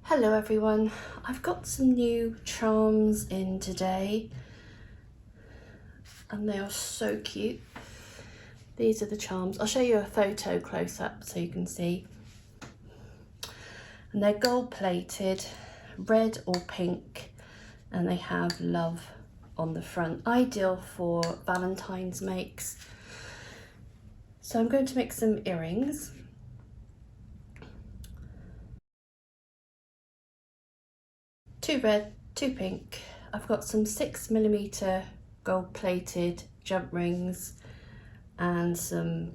Hello everyone, I've got some new charms in today and they are so cute. These are the charms. I'll show you a photo close up so you can see. And they're gold plated, red or pink, and they have love on the front. Ideal for Valentine's makes. So I'm going to make some earrings. Two red, two pink. I've got some 6mm gold plated jump rings and some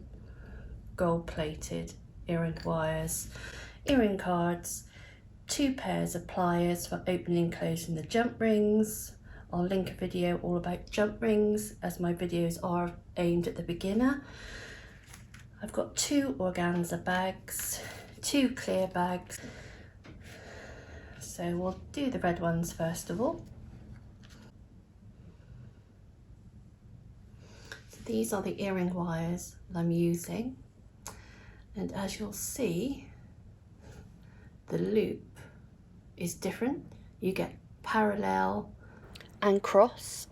gold plated earring wires, earring cards, 2 pairs of pliers for opening and closing the jump rings. I'll link a video all about jump rings as my videos are aimed at the beginner. I've got 2 organza bags, 2 clear bags. So we'll do the red ones first of all. So these are the earring wires that I'm using. And as you'll see, the loop is different. You get parallel and cross.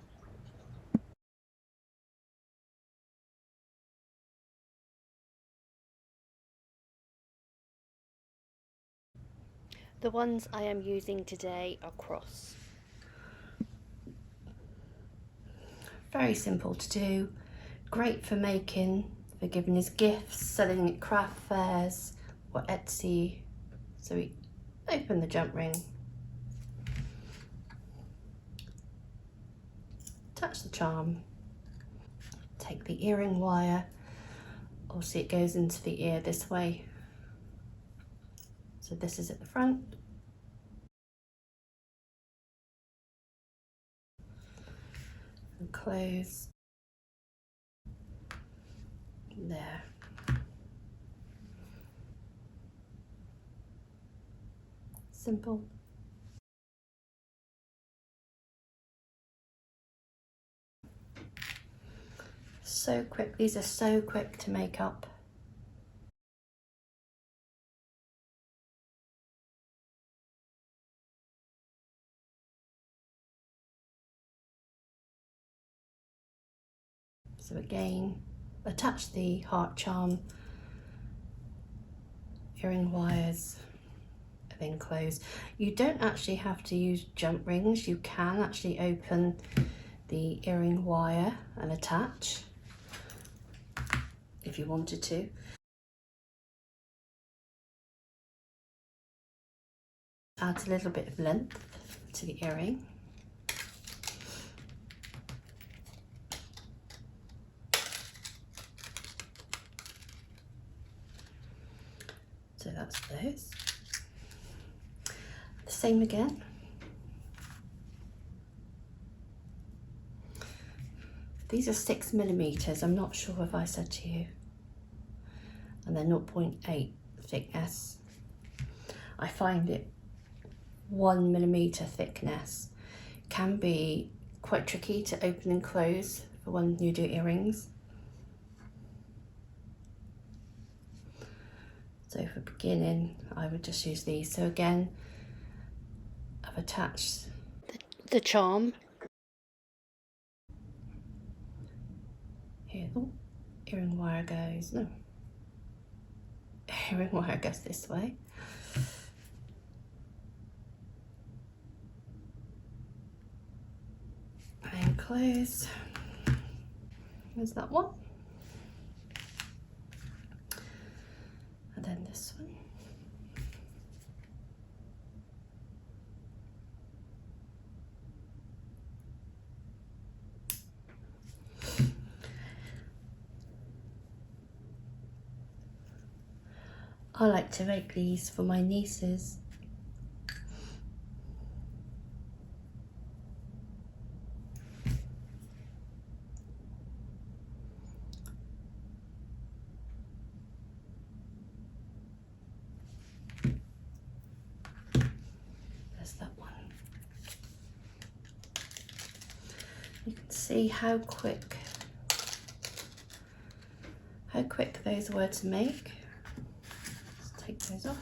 The ones I am using today are cross. Very simple to do, great for making, for giving as gifts, selling at craft fairs or Etsy. So we open the jump ring, attach the charm, take the earring wire, obviously it goes into the ear this way. So this is at the front. And close. There. Simple. So quick. These are so quick to make up. So again, attach the heart charm, earring wires, and then close. You don't actually have to use jump rings. You can actually open the earring wire and attach if you wanted to. Adds a little bit of length to the earring. So that's those. The same again. These are 6mm, I'm not sure if I said to you. And they're 0.8 thickness. I find it 1mm thickness can be quite tricky to open and close for when you do earrings. So for beginning, I would just use these. So again, I've attached the charm. Here, oh, earring wire goes, no. Earring wire goes this way. And close. There's that one. And then this one. I like to make these for my nieces. There's that one. You can see how quick those were to make. Let's take those off.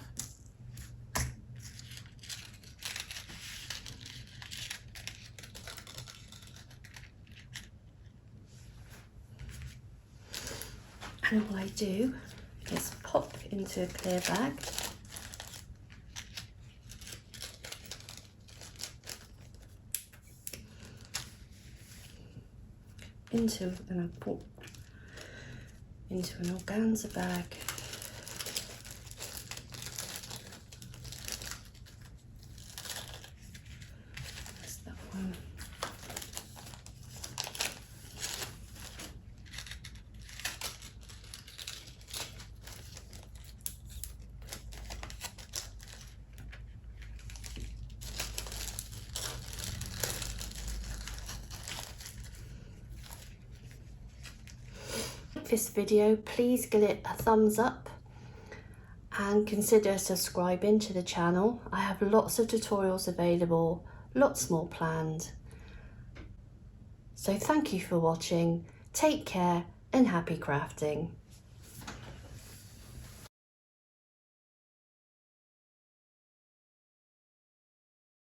And all I do is pop into a clear bag, and I put into an organza bag. That's that one. This video, please give it a thumbs up and consider subscribing to the channel. I have lots of tutorials available, lots more planned. So thank you for watching, take care and happy crafting.